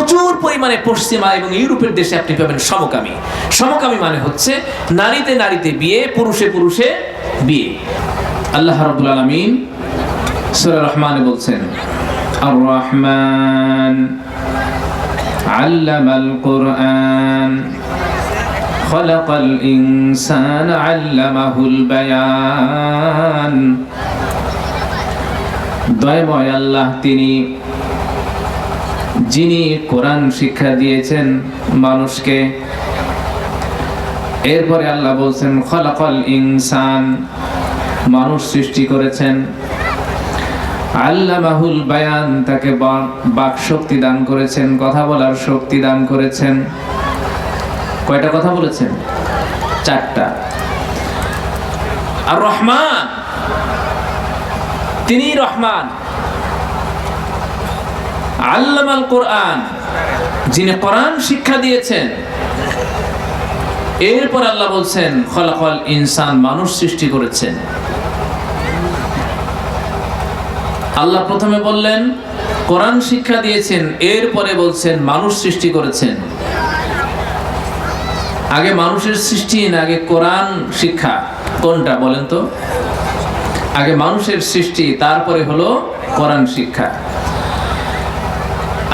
প্রচুর পরিমাণে পশ্চিমা এবং ইউরোপের দেশে আপনি পাবেন সমকামী। সমকামী মানে হচ্ছে নারীতে নারীতে বিয়ে, পুরুষে পুরুষে বিয়ে। আল্লাহ রাব্বুল আলামিন সূরা রহমানে বলছেন, আর রহমান আল্লামাল কুরআন খলাকাল ইনসানা আল্লামাহুল বায়ান। দয়াময় আল্লাহ তিনি যিনি কোরআন শিক্ষা দিয়েছেন মানুষকে। এরপরে আল্লাহ বলছেন খলাকাল ইনসান, মানুষ সৃষ্টি করেছেন, আল্লামাহুল বায়ান, তাকে বাক শক্তি দান করেছেন, কথা বলার শক্তি দান করেছেন। কয়টা কথা বলেছেন? 4টা। আর রহমান, তিনি রহমান। আল্লামাল কোরআন, যিনি কোরআন শিক্ষা দিয়েছেন। এরপর আল্লাহ বলছেন খলাকাল ইনসান, মানুষ সৃষ্টি করেছেন। আল্লাহ প্রথমে বললেন কোরআন শিক্ষা দিয়েছেন, এরপরে বলছেন মানুষ সৃষ্টি করেছেন। আগে মানুষের সৃষ্টি না আগে কোরআন শিক্ষা? কোনটা বলেন তো? আগে মানুষের সৃষ্টি, তারপরে হলো কোরআন শিক্ষা।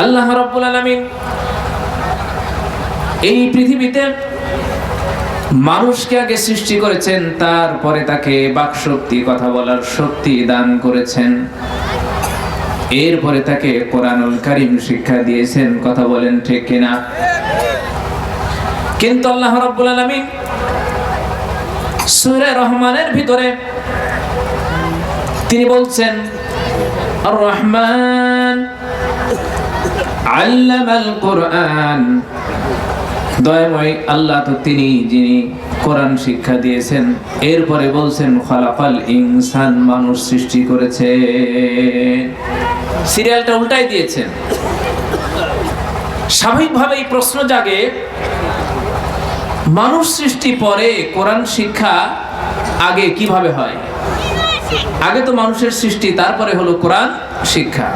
আল্লাহ রাব্বুল আলামিন এই পৃথিবীতে মানুষকে আগে সৃষ্টি করেছেন, তারপরে তাকে বাক শক্তি, কথা বলার শক্তি দান করেছেন। এরপরে তাকে কোরআনুল কারীম শিক্ষা দিয়েছেন। কথা বলেন ঠিক কিনা? কিন্তু আল্লাহ রাব্বুল আলামিন সূরা রহমানের ভিতরে তিনি বলছেন আর রহমান আল্লামাল কোরআন। দয়াময় আল্লাহ তো তিনি যিনি কোরআন শিক্ষা দিয়েছেন। এরপরে বলছেন খলাকাল ইনসান, মানুষ সৃষ্টি করেছে। সিরিয়ালটা উল্টাই দিয়েছেন। স্বাভাবিকভাবেই প্রশ্ন জাগে, মানুষ সৃষ্টি পরে কোরআন শিক্ষা আগে কিভাবে হয়? আগে তো মানুষের সৃষ্টি, তারপরে হলো কোরআন শিক্ষা।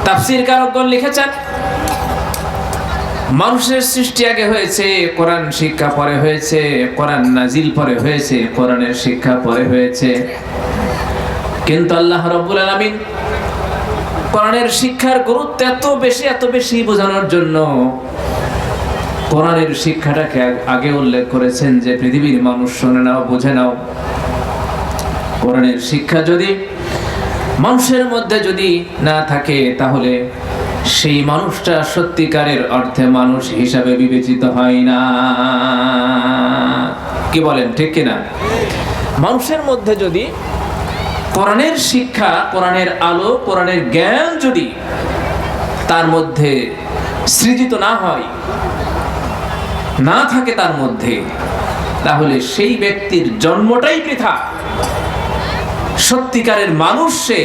তাফসীর কারকগণ লিখেছেন মানুষের সৃষ্টি আগে হয়েছে, কোরআন শিক্ষা পরে হয়েছে, কোরআন নাজিল পরে হয়েছে, কোরআনের শিক্ষা পরে হয়েছে। কিন্তু আল্লাহ রাব্বুল আলামিন কোরআনের শিক্ষার গুরুত্ব এত বেশি বোঝানোর জন্য কোরআনের শিক্ষাটাকে আগে উল্লেখ করেছেন যে পৃথিবীর মানুষ শুনে নাও, বুঝে নাও। কোরআনের শিক্ষা যদি মানুষের মধ্যে যদি না থাকে, তাহলে সেই মানুষটা সত্যিকারের অর্থে মানুষ হিসাবে বিবেচিত হয় না। কি বলেন ঠিক কিনা? মানুষের মধ্যে যদি কোরআনের শিক্ষা, কোরআনের আলো, কোরআনের জ্ঞান যদি তার মধ্যে সৃজিত না হয়, না থাকে তার মধ্যে, তাহলে সেই ব্যক্তির জন্মটাই বৃথা। সত্যিকারের মানুষ সে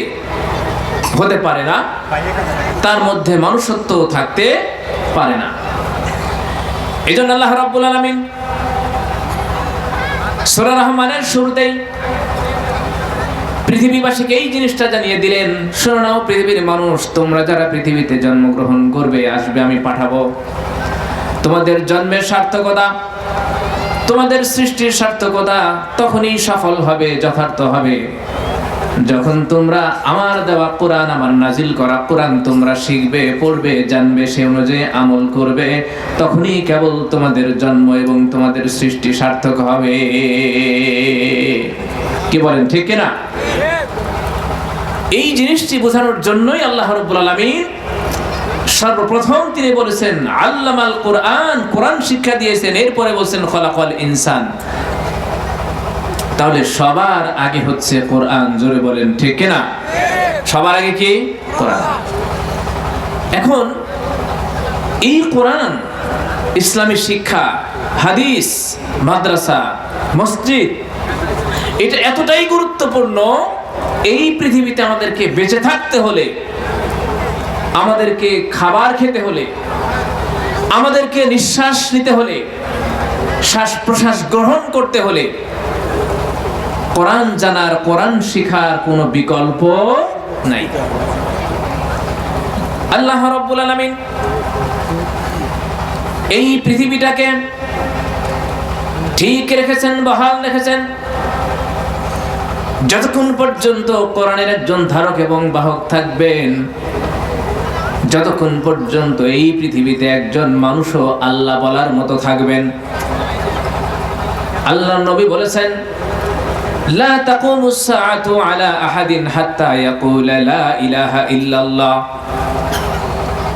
হতে পারে না, তার মধ্যে মানুষত্ব থাকতে পারে না। এজন্য আল্লাহ রাব্বুল আলামিন সূরা রহমানের শুরুতেই পৃথিবীবাসীকে এই জিনিসটা জানিয়ে দিলেন, শোনো নাও পৃথিবীর মানুষ, তোমরা যারা পৃথিবীতে জন্মগ্রহণ করবে, আসবে, আমি পাঠাবো, তোমাদের জন্মের সার্থকতা, তোমাদের সৃষ্টির সার্থকতা তখনই সফল হবে, যথার্থ হবে, যখন তোমরা আমার দেওয়া কোরআন, আমার নাজিল করা কোরআন তোমরা শিখবে, পড়বে, জানবে, সে অনুযায়ী আমল করবে, তখনই কেবল তোমাদের জন্ম এবং তোমাদের সৃষ্টি সার্থক হবে। কি বলেন ঠিক কিনা? এই জিনিসটি বোঝানোর জন্যই আল্লাহ রাব্বুল আলামিন সর্বপ্রথম তিনি বলেছেন আল্লামাল কোরআন, কোরআন শিক্ষা দিয়েছেন। এরপরে বলছেন খলাকাল ইনসান। তাহলে সবার আগে হচ্ছে কোরআন। জোরে বলেন ঠিক কিনা? সবার আগে কি? কোরআন। এখন এই কোরআন, ইসলামী শিক্ষা, হাদিস, মাদ্রাসা, মসজিদ, এটা এতটাই গুরুত্বপূর্ণ। এই পৃথিবীতে আমাদেরকে বেঁচে থাকতে হলে, আমাদেরকে খাবার খেতে হলে, আমাদেরকে নিঃশ্বাস নিতে হলে, শ্বাস প্রশ্বাস গ্রহণ করতে হলে কোরআন জানার, কোরআন শিখার কোনো বিকল্প নাই। আল্লাহ রাব্বুল আলামিন এই পৃথিবীটাকে ঠিক রেখেছেন, বহাল রেখেছেন যতক্ষণ পর্যন্ত কোরআনের একজন ধারক এবং বাহক থাকবেন, যতক্ষণ পর্যন্ত এই পৃথিবীতে একজন মানুষও আল্লাহ বলার মতো থাকবেন। আল্লাহর নবী বলেছেন, লা তাকুমুস সাআতু আলা আহাদিন হাত্তা ইয়াকুলা লা ইলাহা ইল্লাল্লাহ।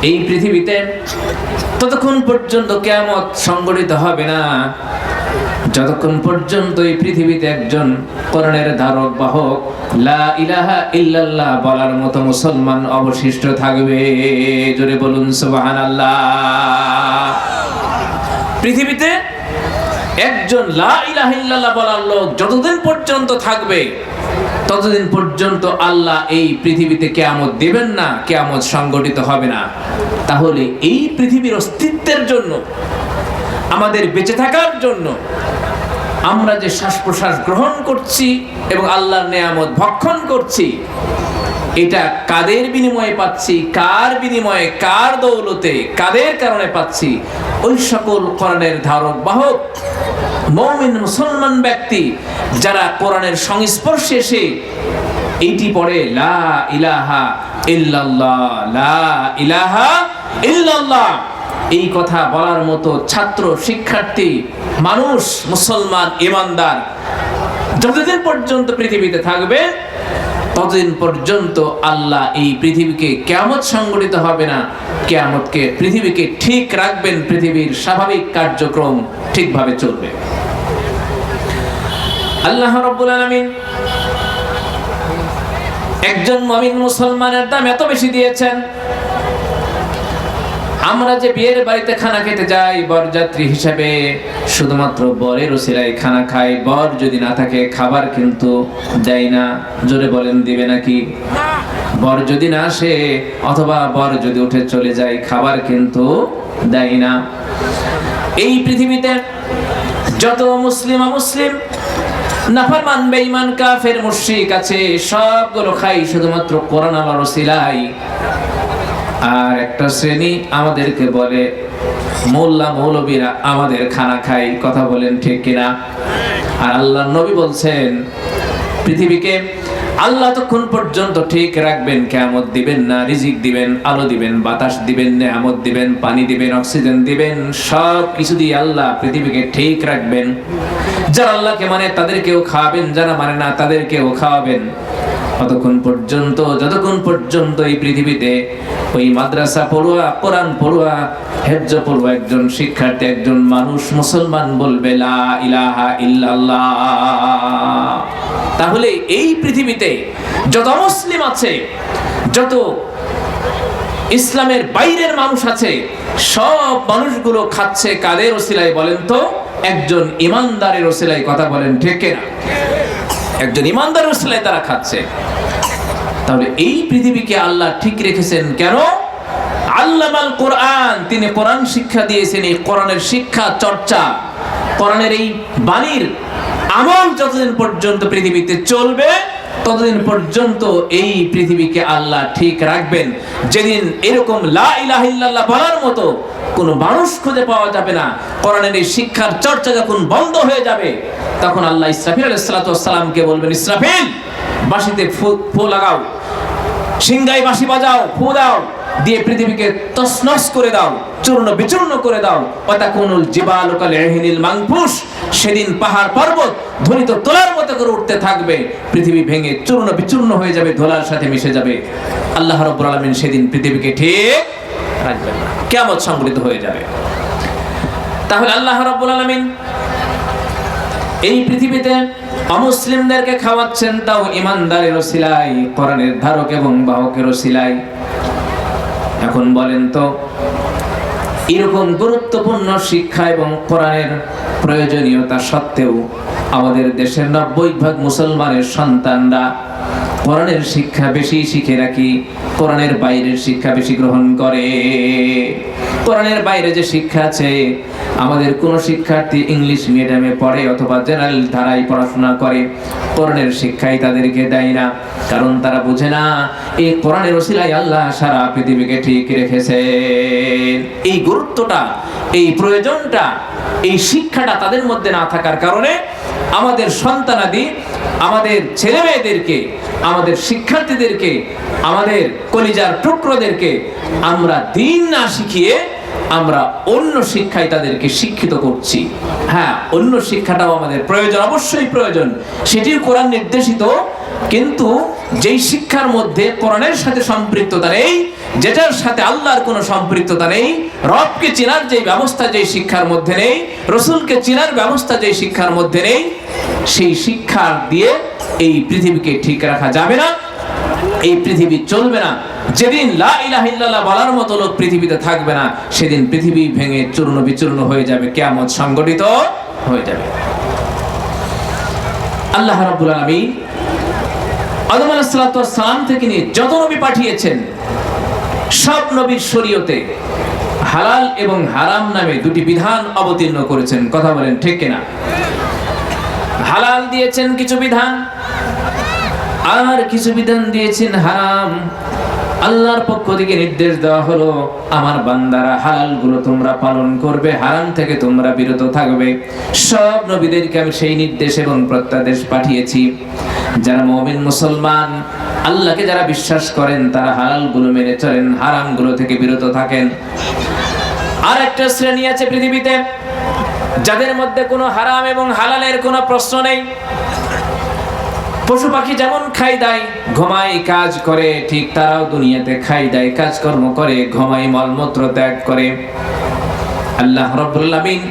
এই পৃথিবীতে ততক্ষণ পর্যন্ত কিয়ামত সংঘটিত হবে না যতক্ষণ পর্যন্ত এই পৃথিবীতে একজন কোরআনের ধারক বাহক লা ইলাহা ইল্লাল্লাহ বলার মতো মুসলমান অবশিষ্ট থাকবে। জোরে বলুন সুবহানাল্লাহ। পৃথিবীতে একজন লা ইলাহা ইল্লাল্লাহ বলার লোক যতদিন পর্যন্ত থাকবে ততদিন পর্যন্ত আল্লাহ এই পৃথিবীতে কিয়ামত দেবেন না, কিয়ামত সংঘটিত হবে না। তাহলে এই পৃথিবীর অস্তিত্বের জন্য, আমাদের বেঁচে থাকার জন্য আমরা যে শ্বাস প্রশ্বাস গ্রহণ করছি এবং আল্লাহর নেয়ামত ভক্ষণ করছি, এটা কাদের বিনিময়ে পাচ্ছি, কার বিনিময়ে, কার দৌলতে, কাদের কারণে পাচ্ছি? ওই সকল কোরআনের ধারক বাহক মুমিন মুসলমান ব্যক্তি যারা কোরআনের সংস্পর্শে এসে এইটি পড়ে, লা ইলাহা ইল্লাল্লাহ, লা ইলাহা ইল্লাল্লাহ, এই কথা বলার মতো ছাত্র, শিক্ষার্থী, মানুষ, মুসলমান, ঈমানদার যতদিন পর্যন্ত পৃথিবীতে থাকবে ততদিন পর্যন্ত আল্লাহ এই পৃথিবীকে কিয়ামত সংঘটিত হবে না, কিয়ামতকে, পৃথিবীকে ঠিক রাখবেন, পৃথিবীর স্বাভাবিক কার্যক্রম ঠিকভাবে চলবে। আল্লাহ রাব্বুল আলামিন একজন মুমিন মুসলমানের দাম এত বেশি দিয়েছেন। আমরা যে বিয়ের বাড়িতে খানা খেতে যাই বরযাত্রী হিসেবে, শুধুমাত্র বরের ওসিলায় খানা খাই, বর যদি না থাকে খাবার কিন্তু দেয় না। জোরে বলেন, দিবে নাকি? বর যদি না আসে অথবা বর যদি উঠে চলে যায় খাবার কিন্তু দেয় না। এই পৃথিবীতে যত মুসলিম অমুসলিম, নাফরমান, বেঈমান, কাফের, মুশরিক আছে, সবগুলো খাই শুধুমাত্র কোরআন আল্লাহর ওসিলায়। আর একটা শ্রেণী আমাদেরকে বলে, মোল্লা মৌলবীরা আমাদের খানা খায়। কথা বলেন ঠিক কিনা? আর আল্লাহর নবী বলছেন, পৃথিবীকে আল্লাহ ততক্ষণ পর্যন্ত ঠিক রাখবেন, কিয়ামত দিবেন না, রিজিক দিবেন, আলো দিবেন, বাতাস দিবেন, নিয়ামত দিবেন, পানি দিবেন, অক্সিজেন দিবেন, সব কিছু দিয়ে আল্লাহ পৃথিবীকে ঠিক রাখবেন। যারা আল্লাহকে মানে তাদেরকেও খাওয়াবেন, যারা মানে না তাদেরকেও খাওয়াবেন। ততক্ষণ পর্যন্ত, যতক্ষণ পর্যন্ত এই পৃথিবীতে ওই মাদ্রাসা পড়ুয়া, কোরআন পড়ুয়া, হেফজ পড়ুয়া একজন শিক্ষার্থী, একজন মানুষ, মুসলমান বলবে লা ইলাহা ইল্লাল্লাহ, তাহলে এই পৃথিবীতে যত মুসলিম আছে, যত ইসলামের বাইরের মানুষ আছে, সব মানুষগুলো খাচ্ছে কাদের ওসিলায় বলেন তো? একজন ইমানদারের ওসিলায়। কথা বলেন ঠিক কিনা? একজন ইমানদারের ওসিলায় তারা খাচ্ছে। তাহলে এই পৃথিবীকে আল্লাহ ঠিক রেখেছেন কেন? আল্লামাল কোরআন, তিনি কোরআন শিক্ষা দিয়েছেন। এই কোরআনের শিক্ষা, চর্চা, কোরআনের এই বাণীর আমল যতদিন পর্যন্ত পৃথিবীতে চলবে ততদিন পর্যন্ত এই পৃথিবীকে আল্লাহ ঠিক রাখবেন। যেদিন এরকম লা ইলাহা ইল্লাল্লাহ বলার মতো কোনো মানুষ খুঁজে পাওয়া যাবে না, কোরআনের এই শিক্ষার চর্চা যখন বন্ধ হয়ে যাবে, তখন আল্লাহ ইসরাফিল আলাইহিস সালাতু ওয়াস সালামকে বলবেন, ইসরাফিল বাঁশিতে ফু লাগাও, সিংগায় বাঁশি বাজাও, ফু দাও, দিয়ে পৃথিবীকে তছনছ করে দাও, চূর্ণ বিচূর্ণ করে দাও। ওয়াতাকুনুল জিবালু কাল ইহিনিল মানফুস, সেদিন পাহাড় পর্বত ধ্বনিত তোলার মতো করে উঠতে থাকবে, পৃথিবী ভেঙে চূর্ণ বিচূর্ণ হয়ে যাবে, ধুলার সাথে মিশে যাবে। আল্লাহ রাব্বুল আলামিন সেদিন পৃথিবীকে ঠিক রাখবেন না, কিয়ামত সংঘটিত হয়ে যাবে। তাহলে আল্লাহ রাব্বুল আলামিন এই পৃথিবীতে অমুসলিমদেরকে খাওয়াচ্ছেন, তাও ইমানদারের ওসিলায়, কোরআনের ধারক এবং বাহকের ওসিলায়। এখন বলেন তো, এরকম গুরুত্বপূর্ণ শিক্ষা এবং কোরআনের প্রয়োজনীয়তা সত্ত্বেও আমাদের দেশের 90% মুসলমানের সন্তানরা কোরআনের শিক্ষা বেশি শিখে রাখি, কোরআনের বাইরের শিক্ষা বেশি গ্রহণ করে। কোরআনের বাইরে যে শিক্ষা আছে, আমাদের কোন শিক্ষার্থী ইংলিশ মিডিয়ামে পড়ে অথবা জেনারেল ধারায় পড়াশোনা করে, কোরআনের শিক্ষাই তাদেরকে দেয় না, কারণ তারা বুঝে না এই কোরআনের ওসিলায় আল্লাহ সারা পৃথিবীকে ঠিক রেখেছেন। এই গুরুত্বটা, এই প্রয়োজনটা, এই শিক্ষাটা তাদের মধ্যে না থাকার কারণে আমাদের সন্তানাদি, আমাদের ছেলে মেয়েদেরকে, আমাদের শিক্ষার্থীদেরকে, আমাদের কলিজার টুকরোদেরকে আমরা দিন না শিখিয়ে আমরা অন্য শিক্ষায় তাদেরকে শিক্ষিত করছি। হ্যাঁ, অন্য শিক্ষাটাও আমাদের প্রয়োজন, অবশ্যই প্রয়োজন, সেটিও কোরআন নির্দেশিত, কিন্তু যেই শিক্ষার মধ্যে কোরআনের সাথে সম্পৃক্ততা নেই, যেটার সাথে আল্লাহর কোনো সম্পৃক্ততা নেই, রবকে চেনার যে ব্যবস্থা যেই শিক্ষার মধ্যে নেই, রসুলকে চেনার ব্যবস্থা যেই শিক্ষার মধ্যে নেই, সেই শিক্ষা দিয়ে এই পৃথিবীকে ঠিক রাখা যাবে না, এই পৃথিবী চলবে না। যেদিন লা ইলাহা ইল্লাল্লাহ বলার মতো লোক পৃথিবীতে থাকবে না, সেদিন পৃথিবী ভেঙে চূর্ণ বিচূর্ণ হয়ে যাবে, কিয়ামত সংঘটিত হয়ে যাবে। আল্লাহ রাব্বুল আলামিন আদম আলাইহিস সালাতু ওয়াস সালাম থেকে নিয়ে যত নবী পাঠিয়েছেন, সব নবীর শরীয়তে হালাল এবং হারাম নামে দুটি বিধান অবতীর্ণ করেছেন। কথা বলেন ঠিক কিনা? হালাল দিয়েছেন কিছু বিধান, আর কিছু বিধান দিয়েছেন হারাম। আল্লাহর পক্ষ থেকে নির্দেশ দেওয়া হলো, আমার বান্দারা হালাল গুলো তোমরা পালন করবে, হারাম থেকে তোমরা বিরত থাকবে। সব নবীদেরকে আমি সেই নির্দেশ এবং প্রত্যাদেশ পাঠিয়েছি। যারা মুমিন মুসলমান, আল্লাহকে যারা বিশ্বাস করেন, তারা হালাল গুলো মেনে চলেন, হারাম গুলো থেকে বিরত থাকেন। আর একটা শ্রেণী আছে পৃথিবীতে, যাদের মধ্যে কোনো হারাম এবং হালালের কোনো প্রশ্ন নেই। পশু পাখি যেমন খাই দায়, ঘুমায়, কাজ করে, ঠিক তারাও দুনিয়াতে খাই দায়, কাজকর্ম করে, ঘুমায়, মলমূত্র ত্যাগ করে। আল্লাহ রাব্বুল আলামিন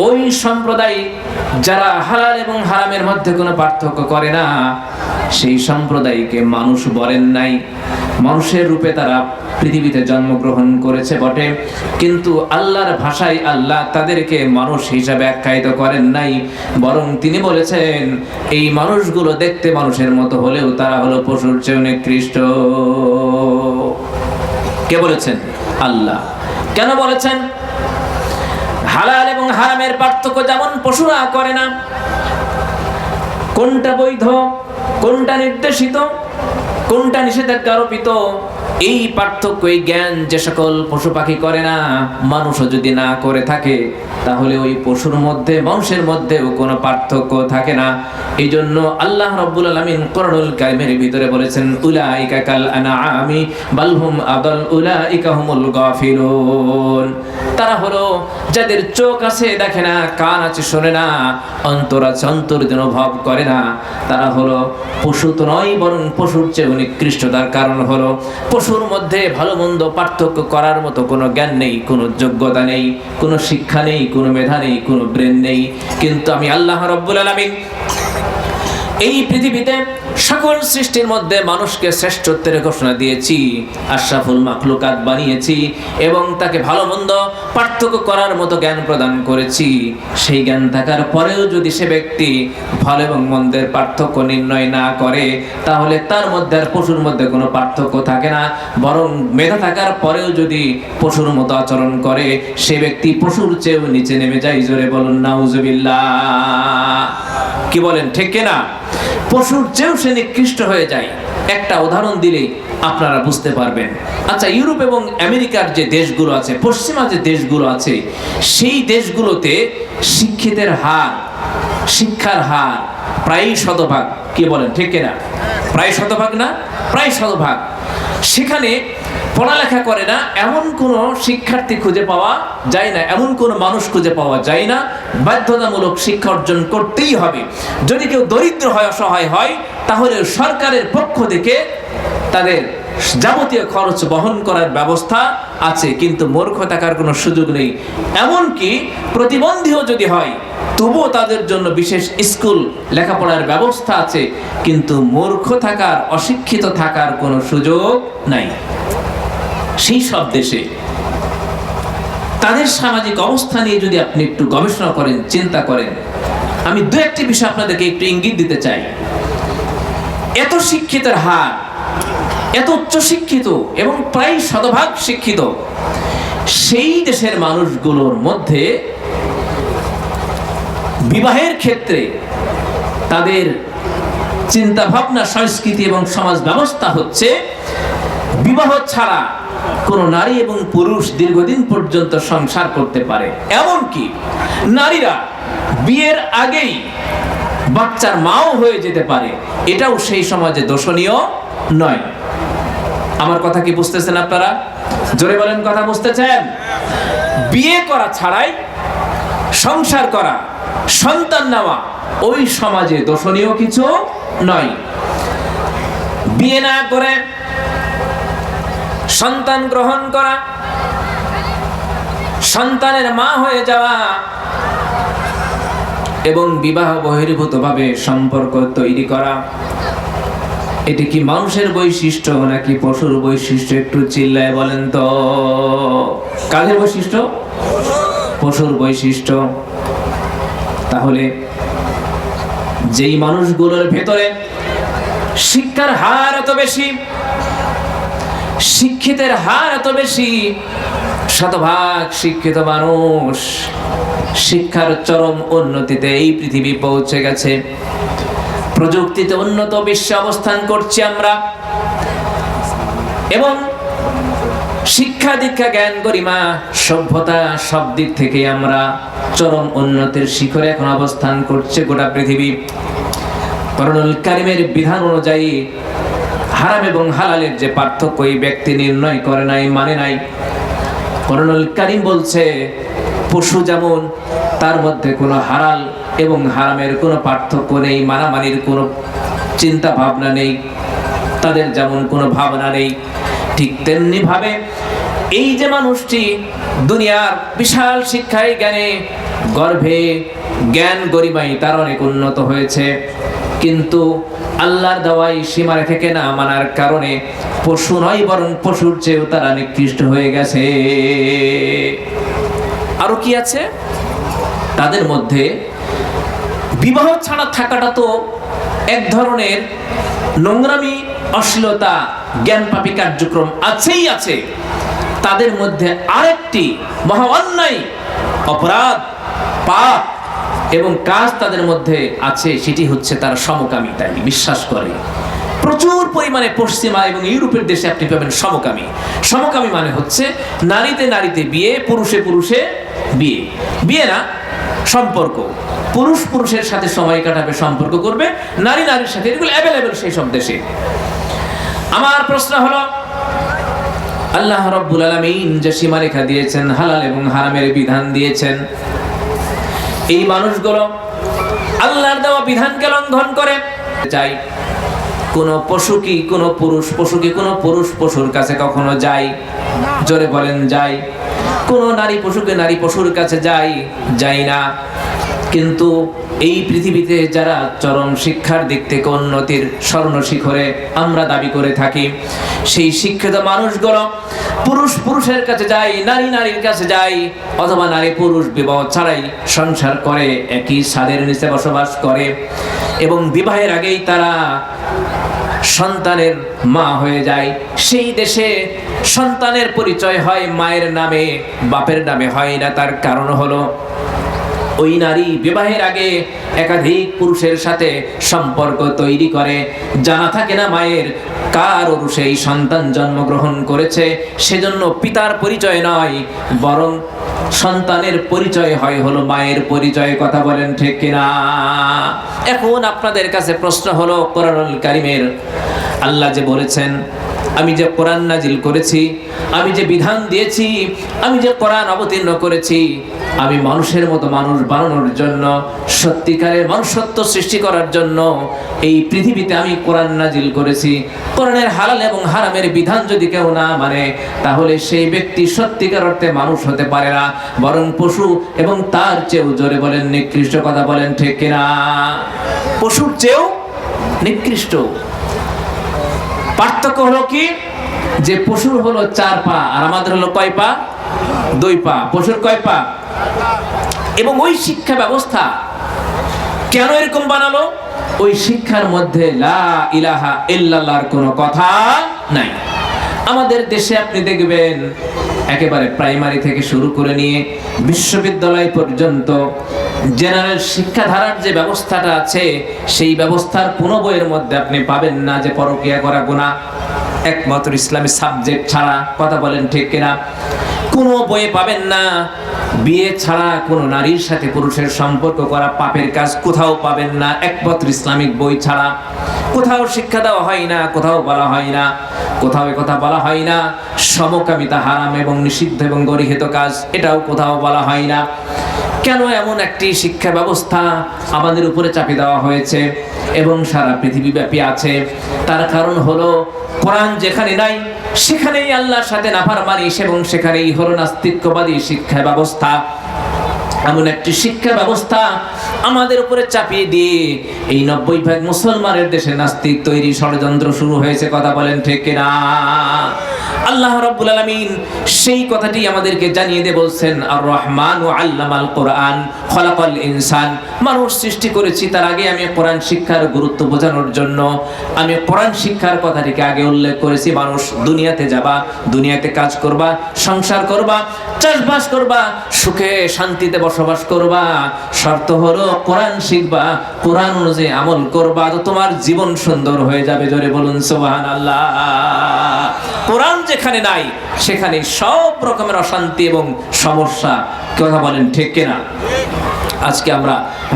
ওই সম্প্রদায় যারা হালাল এবং হারামের মধ্যে কোনো পার্থক্য করে না, সেই সম্প্রদায়কে মানুষ বলেন নাই। মানুষের রূপে তারা পৃথিবীতে জন্মগ্রহণ করেছে বটে, কিন্তু আল্লাহর ভাষায় আল্লাহ তাদেরকে মানুষ হিসাবে আখ্যায়িত করেন নাই, বরং তিনি বলেছেন এই মানুষগুলো দেখতে মানুষের মতো হলেও তারা হলো পশুর চেয়ে নিকৃষ্ট। কে বলেছেন? আল্লাহ। কেন বলেছেন? হালাল এবং হারামের পার্থক্য যেমন পশুরা করে না, কোনটা বৈধ, কোনটা নির্দেশিত, কোনটা নিষেধাজ্ঞা আরোপিত, এই পার্থক্য, এই জ্ঞান যে সকল পশু পাখি করে না, মানুষও যদি না করে থাকে, তাহলে ওই পশুর মধ্যে মানুষের মধ্যেও কোনো পার্থক্য থাকে না। এই জন্য আল্লাহ রাব্বুল আলামিন কোরআনুল কারীমের ভিতরে বলেছেন, উলাইকা কাল আনআমি বাল হুম আদাল উলাইকা হুমুল গাফিলুন। তারা হলো যাদের চোখ আছে দেখে না, কান আছে শোনে না, অন্তর আছে অন্তর দিয়ে অনুভব করে না, তারা হলো পশু তো নয়, বরং পশুর চেয়ে নিকৃষ্টতার কারণ হলো পশুর মধ্যে ভালো মন্দ পার্থক্য করার মতো কোনো জ্ঞান নেই, কোনো যোগ্যতা নেই, কোনো শিক্ষা নেই, কোনো মেধা নেই, কোনো ব্রেন নেই। কিন্তু আমি আল্লাহ রাব্বুল আলামিন এই পৃথিবীতে সকল সৃষ্টির মধ্যে মানুষকে শ্রেষ্ঠত্বের ঘোষণা দিয়েছি, আশরাফুল মাখলুকাত বানিয়েছি এবং তাকে ভালো মন্দ পার্থক্য করার মতো জ্ঞান প্রদান করেছি। সেই জ্ঞান থাকার পরেও যদি সে ব্যক্তি ভালো এবং মন্দের পার্থক্য নির্ণয় না করে, তাহলে তার মধ্যে আর পশুর মধ্যে কোনো পার্থক্য থাকে না, বরং মেধা থাকার পরেও যদি পশুর মতো আচরণ করে, সে ব্যক্তি পশুর চেয়েও নিচে নেমে যায়। জোরে বলুন নাউজুবিল্লাহ। কি বলেন ঠিক কিনা? পশুর চেয়েও সে নিকৃষ্ট হয়ে যায়। একটা উদাহরণ দিলেই আপনারা বুঝতে পারবেন। আচ্ছা, ইউরোপ এবং আমেরিকার যে দেশগুলো আছে, পশ্চিমা যে দেশগুলো আছে, সেই দেশগুলোতে শিক্ষিতের হার, শিক্ষার হার প্রায় শতভাগ। কি বলেন ঠিক কিনা? প্রায় শতভাগ না, প্রায় শতভাগ। সেখানে পড়ালেখা করে না এমন কোনো শিক্ষার্থী খুঁজে পাওয়া যায় না, এমন কোনো মানুষ খুঁজে পাওয়া যায় না। বাধ্যতামূলক শিক্ষা অর্জন করতেই হবে। যদি কেউ দরিদ্র হয়, অসহায় হয়, তাহলে সরকারের পক্ষ থেকে তাদের যাবতীয় খরচ বহন করার ব্যবস্থা আছে, কিন্তু মূর্খ থাকার কোনো সুযোগ নেই। এমনকি প্রতিবন্ধীও যদি হয়, তবুও তাদের জন্য বিশেষ স্কুল, লেখাপড়ার ব্যবস্থা আছে, কিন্তু মূর্খ থাকার, অশিক্ষিত থাকার কোনো সুযোগ নাই। সেই সব দেশে তাদের সামাজিক অবস্থা নিয়ে যদি আপনি একটু গবেষণা করেন, চিন্তা করেন, আমি দু একটি বিষয় আপনাদেরকে একটু ইঙ্গিত দিতে চাই। এত শিক্ষিতের হার, এত উচ্চ শিক্ষিত এবং প্রায় শতভাগ শিক্ষিত, সেই দেশের মানুষগুলোর মধ্যে বিবাহের ক্ষেত্রে তাদের চিন্তা ভাবনা, সংস্কৃতি এবং সমাজ ব্যবস্থা হচ্ছে বিবাহ ছাড়া কোন নারী এবং পুরুষ দীর্ঘদিন পর্যন্ত সংসার করতে পারে, এমনকি নারীরা বিয়ের আগেই বাচ্চার মাও হয়ে যেতে পারে, এটাও সেই সমাজে দোষণীয় নয়। আমার কথা কি বুঝতেছেন আপনারা? জোরে বলেন, কথা বুঝতেছেন? বিয়ে করা ছাড়াই সংসার করা, সন্তান নেওয়া ওই সমাজে দোষণীয় কিছু নয়। বিয়ে না করে সন্তান গ্রহণ করা, সন্তানের মা হয়ে যাওয়া এবং বিবাহ বহির্ভূতভাবে সম্পর্ক তৈরি করা, এটি কি মানুষের বৈশিষ্ট্য নাকি পশুর বৈশিষ্ট্য? একটু চিল্লায় বলেন তো। কাদের বৈশিষ্ট্য? পশুর বৈশিষ্ট্য। তাহলে যেই মানুষগুলোর ভেতরে শিক্ষার হার এত বেশি, শিক্ষিতের হার এত বেশি, শতভাগ শিক্ষিত মানুষ, শিক্ষার চরম উন্নতিতে এই পৃথিবী পৌঁছে গেছে, প্রযুক্তিতে উন্নত বিশ্বে অবস্থান করছি আমরা, এবং শিক্ষা দীক্ষা জ্ঞান গরিমা সভ্যতা সব দিক থেকে আমরা চরম উন্নতির শিখরে এখন অবস্থান করছে গোটা পৃথিবী। কোরআনুল কারীমের বিধান অনুযায়ী হারাম এবং হালালের যে পার্থক্য এই ব্যক্তি নির্ণয় করে নাই, মানে নাই। কোরআনুল কারীম বলছে পশু যেমন, তার মধ্যে কোনো হালাল এবং হারামের কোনো পার্থক্য নেই, মানামানির কোনো চিন্তা ভাবনা নেই, তাদের যেমন কোনো ভাবনা নেই, ঠিক তেমনি ভাবে এই যে মানুষটি দুনিয়ার বিশাল শিক্ষায় জ্ঞানে গর্ভে জ্ঞান গরিমায় তার অনেক উন্নত হয়েছে, কিন্তু আল্লাহর দেওয়াই সীমা রেখে না মানার কারণে পশু নয় বরং পশুর চেয়েও তারা নিকৃষ্ট হয়ে গেছে। আরো কি আছে? তাদের মধ্যে বিবাহ ছাড়া থাকাটা তো এক ধরনের নোংরামি, অশ্লীলতা, জ্ঞানপাপী কার্যক্রম আছেই আছে। তাদের মধ্যে আরেকটি মহা অন্যায়, অপরাধ, পাপ এবং কাজ তাদের মধ্যে আছে, সেটি হচ্ছে তারা সমকামিতায় বিশ্বাস করে। প্রচুর পরিমাণে পশ্চিমা এবং ইউরোপের দেশে আপনি পাবেন সমকামী। সমকামী মানে হচ্ছে নারীতে নারীতে বিয়ে, পুরুষে পুরুষে বিয়ে। বিয়ে না, সম্পর্ক। পুরুষ পুরুষের সাথে সময় কাটাবে, সম্পর্ক করবে, নারী নারীর সাথে, এগুলো অ্যাভেলেবেল সেই সব দেশে। আমার প্রশ্ন হলো, আল্লাহ রাব্বুল আলামিন যে সীমারেখা দিয়েছেন, হালাল এবং হারামের বিধান দিয়েছেন, এই মানুষগুলো আল্লাহর দেওয়া বিধানকে লঙ্ঘন করে যায়। কোন পশু কি কোন পুরুষ, পশু কি কোন পুরুষ পশুর কাছে কখনো যায়? জোরে বলেন, যায়। কোন নারী পশুকে নারী পশুর কাছে যায় না। কিন্তু এই পৃথিবীতে যারা চরম শিক্ষার দিক থেকে উন্নতির স্বর্ণ শিখরে আমরা দাবি করে থাকি, সেই শিক্ষিত মানুষগুলো পুরুষ পুরুষের কাছে যায়, নারী নারীর কাছে যায়, অথবা নারী পুরুষ বিবাহ ছাড়াই সংসার করে, একই ছাদের নিচে বসবাস করে, এবং বিবাহের আগেই তারা সন্তানের মা হয়ে যায়। সেই দেশে সন্তানের পরিচয় হয় মায়ের নামে, বাপের নামে হয় না। তার কারণ হলো ওই নারী বিবাহের আগে একাধিক পুরুষের সাথে সম্পর্ক তৈরি করে, জানা থাকে না মায়ের কার ওরসে এই সন্তান জন্মগ্রহণ করেছে। সেজন্য পিতার পরিচয় নয়, বরং সন্তানের পরিচয় হয় হলো মায়ের পরিচয়। কথা বলেন ঠিক কিনা? এখন আপনাদের কাছে প্রশ্ন হলো, কোরআনুল কারীমের আল্লাহ যে বলেছেন, আমি যে কোরআন নাজিল করেছি, আমি যে বিধান দিয়েছি, আমি যে কোরআন অবতীর্ণ করেছি, আমি মানুষের মতো মানুষ বানানোর জন্য, সত্যিকারের মনুষ্যত্ব সৃষ্টি করার জন্য এই পৃথিবীতে আমি কোরআন নাজিল করেছি। কোরআনের হালাল এবং হারামের বিধান যদি কেউ না মানে, তাহলে সেই ব্যক্তি সত্যিকার অর্থে মানুষ হতে পারে না, বরং পশু, এবং তার চেয়েও, জোরে বলেন, নিকৃষ্ট। কথা বলেন ঠিক কিনা? পশুর চেয়েও নিকৃষ্ট। পার্থক্য হলো কি, যে পশুর হলো 4 পা আর আমাদের হলো কয় পা? 2 পা। পশুর কয় পা? এবং ওই শিক্ষা ব্যবস্থা কেন এরকম বানালো? ওই শিক্ষার মধ্যে লা ইলাহা ইল্লাল্লাহর কোনো কথা নাই। আমাদের দেশে আপনি দেখবেন একেবারে প্রাইমারি থেকে শুরু করে নিয়ে বিশ্ববিদ্যালয় পর্যন্ত জেনারেল শিক্ষাধারার যে ব্যবস্থাটা আছে, সেই ব্যবস্থার কোনো বইয়ের মধ্যে আপনি পাবেন না যে পরকীয়া করা গুনাহ, একমাত্র ইসলামী সাবজেক্ট ছাড়া। কথা বলেন ঠিক কিনা? কোনো বইয়ে পাবেন না। বিয়ে ছাড়া কোনো নারীর সাথে পুরুষের সম্পর্ক করা পাপের কাজ, কোথাও পাবেন না, একমাত্র ইসলামিক বই ছাড়া। কোথাও শিক্ষা দেওয়া হয় না, কোথাও বলা হয় না, কোথাও কথা বলা হয় না সমকামিতা হারাম এবং নিষিদ্ধ এবং গরিহিত কাজ, এটাও কোথাও বলা হয় না। কেন এমন একটি শিক্ষা ব্যবস্থা আমাদের উপরে চাপিয়ে দেওয়া হয়েছে এবং সারা পৃথিবীব্যাপী আছে? তার কারণ হলো কোরআন যেখানে নাই সেখানেই আল্লাহর সাথে নাফরমানি এবং সেখানেই হলো নাস্তিক্যবাদী শিক্ষা ব্যবস্থা। এমন একটি শিক্ষা ব্যবস্থা আমাদের উপরে চাপিয়ে দিয়ে এই 90% মুসলমানের দেশে নাস্তিক তৈরি ষড়যন্ত্র শুরু হয়েছে। কথা বলেন ঠিক কিনা? আল্লাহ রাব্বুল আলামিন সেই কথাটি আমাদেরকে জানিয়ে দিয়ে বলছেন, আর রহমান ও আল্লামাল কোরআন খলাকাল ইনসান। মানুষ সৃষ্টি করেছি তার আগে আমি কোরআন শিক্ষার গুরুত্ব বোঝানোর জন্য আমি কোরআন শিক্ষার কথাটিকে আগে উল্লেখ করেছি। মানুষ দুনিয়াতে যাবা, দুনিয়াতে কাজ করবা, সংসার করবা, চাষবাস করবা, সুখে শান্তিতে বসবাস করবা, শর্ত হলো কোরআন শিখবা, কোরআন অনুযায়ী আমল করবা, তো তোমার জীবন সুন্দর হয়ে যাবে। জোরে বলুন সুবহানাল্লাহ। কোরআন যেখানে নাই সেখানে সব রকমের অশান্তি এবং সমস্যা। কথা বলেন ঠিক কিনা? আজকে আমরা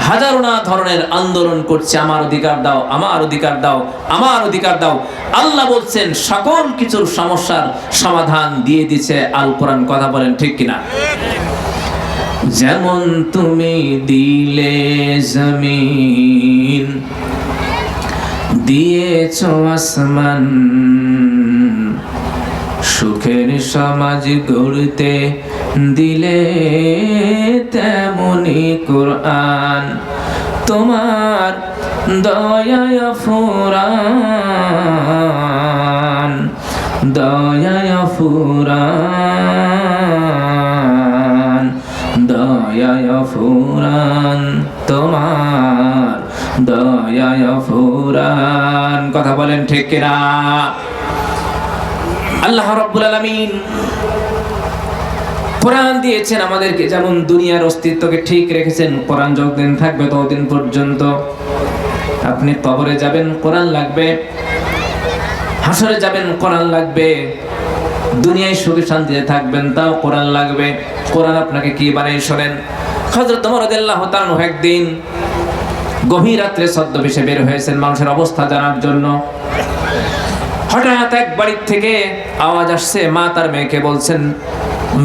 হাজারো না ধরনের আন্দোলন করছি, আমার অধিকার দাও, আমার অধিকার দাও, আমার অধিকার দাও। আল্লাহ বলছেন সকল কিছুর সমস্যার সমাধান দিয়ে দিয়েছে আল কোরআন। কথা বলেন ঠিক কিনা? যেমন তুমি দিলে জমিন, দিয়েছো আসমান, সুখের সমাজ গড়তে দিলে তেমনি কোরআন। তোমার দয়ায় ফুরান, দয়ায় ফুরান, দয়ায় ফুরান, তোমার দয়ায় ফুরান। কথা বলেন ঠিক কিনা? আল্লাহ রাব্বুল আলামিন কোরআন দিয়েছেন আমাদেরকে, যেমন দুনিয়ার অস্তিত্বকে ঠিক রেখেছেন। কোরআন যতদিন থাকবে ততদিন পর্যন্ত। আপনি কবরে যাবেন কোরআন লাগবে, হাসরে যাবেন কোরআন লাগবে, দুনিয়ায় সুখে শান্তিতে থাকবেন তাও কোরআন লাগবে। কোরআন আপনাকে কি বানিয়ে শোনেন। হযরত ওমর রাদিয়াল্লাহু তাআলা একদিন গভীর রাত্রে ছদ্মবেশে বের হয়েছেন মানুষের অবস্থা জানার জন্য। হঠাৎ এক বাড়ির থেকে আওয়াজ আসছে, মা তার মেয়েকে বলছেন,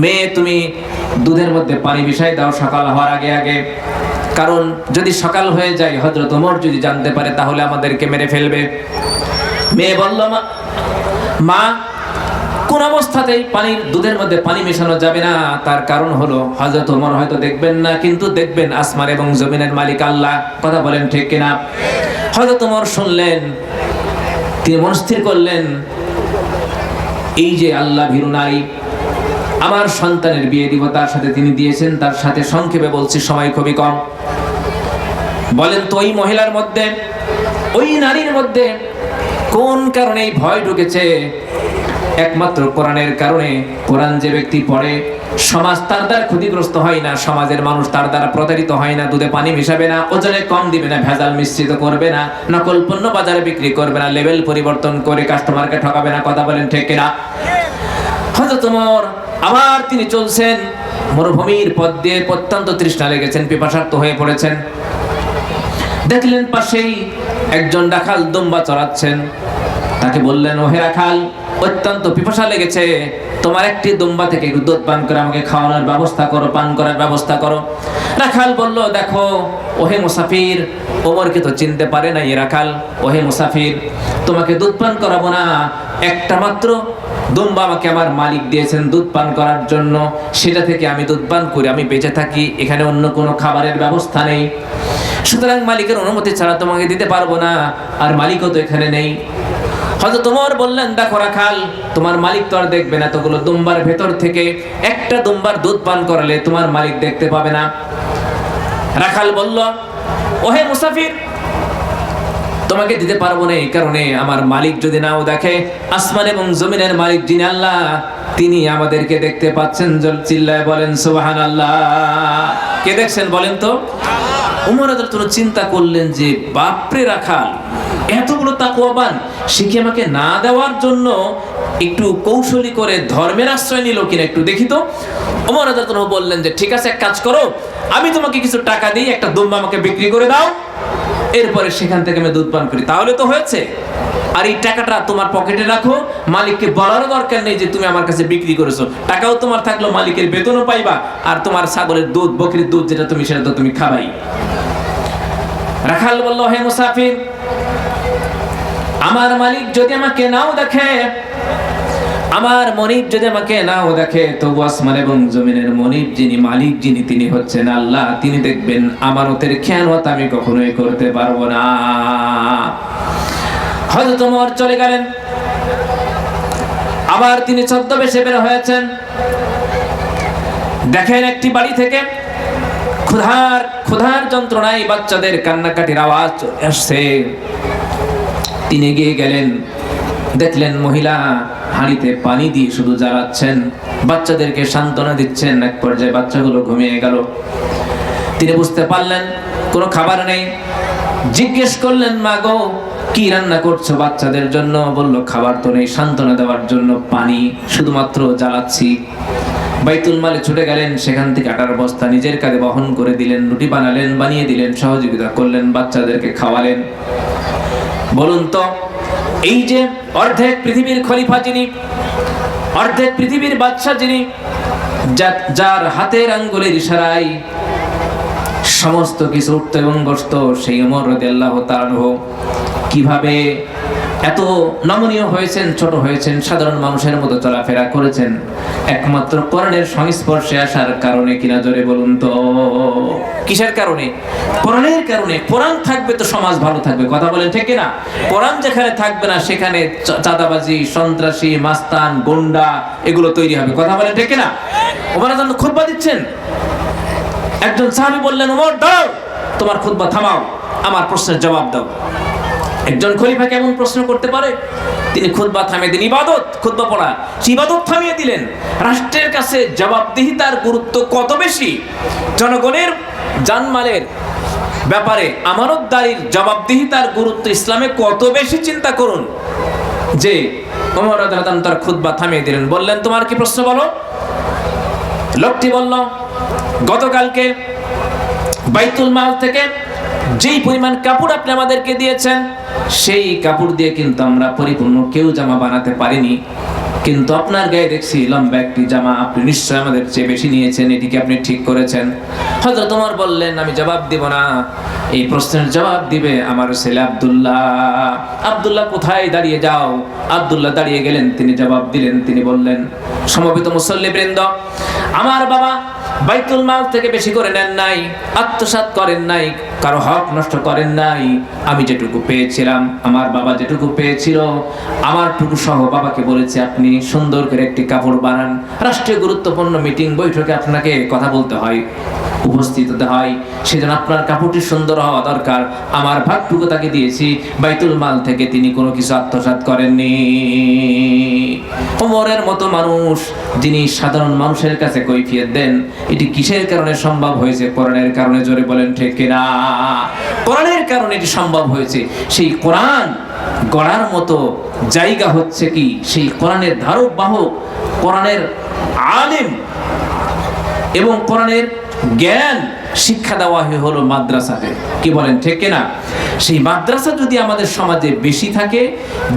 মেয়ে তুমি দুধের মধ্যে পানি মিশাই দাও সকাল হওয়ার আগে আগে, কারণ যদি সকাল হয়ে যায় হযরত ওমর যদি জানতে পারে তাহলে আমাদেরকে মেরে ফেলবে। মেয়ে বলল, মা কোন অবস্থাতেই দুধের মধ্যে পানি মেশানো যাবে না। তার কারণ হলো হযরত ওমর হয়তো দেখবেন না, কিন্তু দেখবেন আসমান এবং জমিনের মালিক আল্লাহ। কথা বলেন ঠিক কিনা? হযরত ওমর শুনলেন, তিনি মনস্থির করলেন, এই যে আল্লাহ ভীরু নারী, আমার সন্তানের বিয়ে দিব, তার সাথে তিনি দিয়েছেন। তার সাথে সংক্ষেপে বলছি, সময় খুবই কম। বলেন তো ওই মহিলার মধ্যে, ওই নারীর মধ্যে কোন কারণে এই ভয় ঢুকেছে? একমাত্র কোরআনের কারণে। কোরআন যে ব্যক্তি পড়ে সমাজ তার দ্বারা ক্ষতিগ্রস্ত হয় না, সমাজের মানুষ তার দ্বারা প্রতারিত হয় না। দুধে পানি মিশাবে না, ওজনে কম দিবে না, ভেজাল মিশ্রিত করবে না, নকল পণ্য বাজারে বিক্রি করবে না, লেভেল পরিবর্তন করে কাস্টমারকে ঠকাবে না। কথা বলেন ঠিক কিনা? হযরত ওমর আবার তিনি চলছেন মরুভূমির পথ দিয়ে, অত্যন্ত তৃষ্ণা লেগেছেন, পিপাসার্ত হয়ে পড়েছেন। দেখলেন পাশেই একজন রাখাল দুম্বা চড়াচ্ছেন। তাকে বললেন, ওহে রাখাল, অত্যন্ত পিপাসা লেগেছে, তোমার একটি দুম্বা থেকে একটু দুধ পান করে আমাকে খাওয়ানোর ব্যবস্থা করো, পান করার ব্যবস্থা করো। রাখাল বলল, দেখো ওহে মুসাফির, ওমরকে তো চিনতে পারে না এই রাখাল। ওহে মুসাফির, তোমাকে দুধ পান করাবো না, একটা মাত্র দুম্বা আমাকে আমার মালিক দিয়েছেন দুধ পান করার জন্য, সেটা থেকে আমি দুধ পান করে আমি বেঁচে থাকি, এখানে অন্য কোনো খাবারের ব্যবস্থা নেই, সুতরাং মালিকের অনুমতি ছাড়া তোমাকে দিতে পারবো না, আর মালিকও তো এখানে নেই। হযরত ওমর বললেন, দেখো রাখাল, তোমার মালিক তো আর দেখবে না, এতগুলো দুম্বার ভেতর থেকে একটা দুম্বার দুধ পান করালে তোমার মালিক দেখতে পাবে না। রাখাল বলল, ওহে মুসাফির, তোমাকে দিতে পারবো না এই কারণে, আমার মালিক যদি নাও দেখে, আসমান এবং জমিনের মালিক যিনি আল্লাহ, তিনি আমাদেরকে দেখতে পাচ্ছেন, চিল্লায় বলেন সুবহানাল্লাহ। কে দেখছেন বলেন তো? উমর রাদিয়াল্লাহু চিন্তা করলেন যে বাপরে রাখাল এতগুলো তাকওয়াবান, সে কি আমাকে না দেওয়ার জন্য একটু কৌশলী করে ধর্মের আশ্রয় নিল কিনা একটু দেখি তো। উমর রাদিয়াল্লাহু বললেন যে ঠিক আছে, এক কাজ করো, আমি তোমাকে কিছু টাকা দিই, একটা দুম্বা আমাকে বিক্রি করে দাও, এরপরে সেখান থেকে আমি দুধ পান করি, তাহলে তো হয়েছে। আর এই টাকাটা তোমার পকেটে রাখো, মালিককে বলারও দরকার নেই যে তুমি আমার কাছে বিক্রি করেছো, টাকাও তোমার থাকলো, মালিকের বেতনও পাইবা, আর তোমার ছাগলের দুধ, বকরির দুধ যেটা তুমি সেটা তো তুমি খাবাই। রাখাল বলল, হে মুসাফির, আমার মালিক যদি আমাকে নাও দেখে, আমার মনিব যদি আমাকে নাও দেখে, তবু আসমান এবং জমিনের মনিব যিনি, মালিক যিনি, তিনি হচ্ছেন আল্লাহ, তিনি দেখবেন আমানতের খেয়ানত আমি কখনোই করতে পারবো না। হযরত ওমর চলে গেলেন। আবার তিনি ছদ্মবেশে বের হয়েছেন। দেখেন একটি বাড়ি থেকে ক্ষুধার যন্ত্রণায় বাচ্চাদের কান্নাকাটির আওয়াজ আসছে। তিনি গিয়ে গেলেন, দেখলেন মহিলা হাঁড়িতে পানি দিয়ে শুধু জ্বালাচ্ছেন, বাচ্চাদেরকে সান্ত্বনা দিচ্ছেন। এক পর্যায়ে বাচ্চাগুলো ঘুমিয়ে গেল। তিনি বুঝতে পারলেন কোনো খাবার নেই। জিজ্ঞেস করলেন, মা গো, কি রান্না করছো বাচ্চাদের জন্য? বলল, খাবার তো নেই, সান্ত্বনা দেওয়ার জন্য পানি শুধুমাত্র জ্বালাচ্ছি। বাইতুল মালে ছুটে গেলেন, সেখান থেকে আটার বস্তা নিজের কাঁধে বহন করে দিলেন, রুটি বানালেন, বানিয়ে দিলেন, সহযোগিতা করলেন, বাচ্চাদেরকে খাওয়ালেন। বলুন তো, এই যে অর্ধেক পৃথিবীর খলিফা যিনি, অর্ধেক পৃথিবীর বাদশা যিনি, যার হাতের আঙ্গুলের ইশারায় সমস্ত কিছু উঠত এবং বসত, সেই ওমর রাদিয়াল্লাহু তাআলা কিভাবে এত নমনীয় হয়েছেন, ছোট হয়েছেন, সাধারণ মানুষের মতো চলাফেরা করেছেন, একমাত্র কোরআনের সংস্পর্শে আসার কারণে কিনা? জোরে বলুন তো, কিসের কারণে? কোরআনের কারণে। কোরআন থাকবে তো সমাজ ভালো থাকবে, কথা বলেন ঠিক কিনা? কোরআন যেখানে থাকবে না, সেখানে চাঁদাবাজি, সন্ত্রাসী, মাস্তান, গুন্ডা এগুলো তৈরি হবে, কথা বলেন ঠিক কিনা? ওমর রাদিয়াল্লাহু খুতবা দিচ্ছেন, একজন সাহাবী বললেন, ওমর দাঁড়াও, তোমার খুতবা থামাও, আমার প্রশ্নের জবাব দাও। একজন খলিফা কেমন প্রশ্ন করতে পারে? তিনি খুতবা থামিয়ে দিন, ইবাদত, খুতবা পড়া, ইবাদত থামিয়ে দিলেন। রাষ্ট্রের কাছে জবাবদিহিতার গুরুত্ব কত বেশি, জনগণের জানমালের ব্যাপারে আমানতদারির জবাবদিহিতার গুরুত্ব ইসলামে কত বেশি চিন্তা করুন। যে ওমর রাদিয়াল্লাহু আনহু তার খুতবা থামিয়ে দিলেন, বললেন, তোমার কি প্রশ্ন বলো। লোকটি বলল, গতকালকে বাইতুল মাল থেকে যেই পরিমাণ কাপড় আপনি আমাদেরকে দিয়েছেন, সেই কাপড় দিয়ে কিন্তু আমরা পরিপূর্ণ কেউ জামা বানাতে পারিনি, কিন্তু আপনার গায়ে দেখছি লম্বা একটি জামা, আপনি নিশ্চয় আমাদের চেয়ে বেশি নিয়েছেন, এটিকে আপনি ঠিক করেছেন। হযরত ওমর বললেন, আমি জবাব দিব না, এই প্রশ্নের জবাব দিবে আমার ছেলে আব্দুল্লাহ। আব্দুল্লাহ কোথায়? দাঁড়িয়ে যাও। আব্দুল্লাহ দাঁড়িয়ে গেলেন, তিনি জবাব দিলেন, তিনি বললেন, সমবেত মুসল্লিবৃন্দ, আমার বাবা বাইতুল মাল থেকে বেশি করে নেন নাই, আত্মসাৎ করেন নাই, কারো হক নষ্ট করেন নাই। আমি যেটুকু পেয়েছিলাম, আমার বাবা যেটুকু পেয়েছিল, আমার টুকু সহ বাবাকে বলেছে আপনি সুন্দর করে একটি কাপড় বানান। রাষ্ট্রীয় গুরুত্বপূর্ণ মিটিং বৈঠকে আপনাকে কথা বলতে হয়, উপস্থিত হতে হয়, সেজন্য আপনার কাপড়টি সুন্দর হওয়া দরকার। আমার ভাগটুকু তাকে দিয়েছি, বাইতুল মাল থেকে তিনি কোনো কিছু আত্মসাৎ করেননি। ওমরের মতো মানুষ, যিনি সাধারণ মানুষের কাছে কৈফিয়ত দেন, এটি কিসের কারণে সম্ভব হয়েছে? কোরআনের কারণে। জোরে বলেন ঠিক কিনা? কোরআনের কারণে এটি সম্ভব হয়েছে। সেই কোরআন গড়ার মতো জায়গা হচ্ছে কি? সেই কোরআনের ধারক বাহক, কোরআনের আলেম এবং কোরআনের জ্ঞান শিক্ষা দেওয়া হলো মাদ্রাসাতে, কি বলেন ঠিক কিনা? সেই মাদ্রাসা যদি আমাদের সমাজে বেশি থাকে,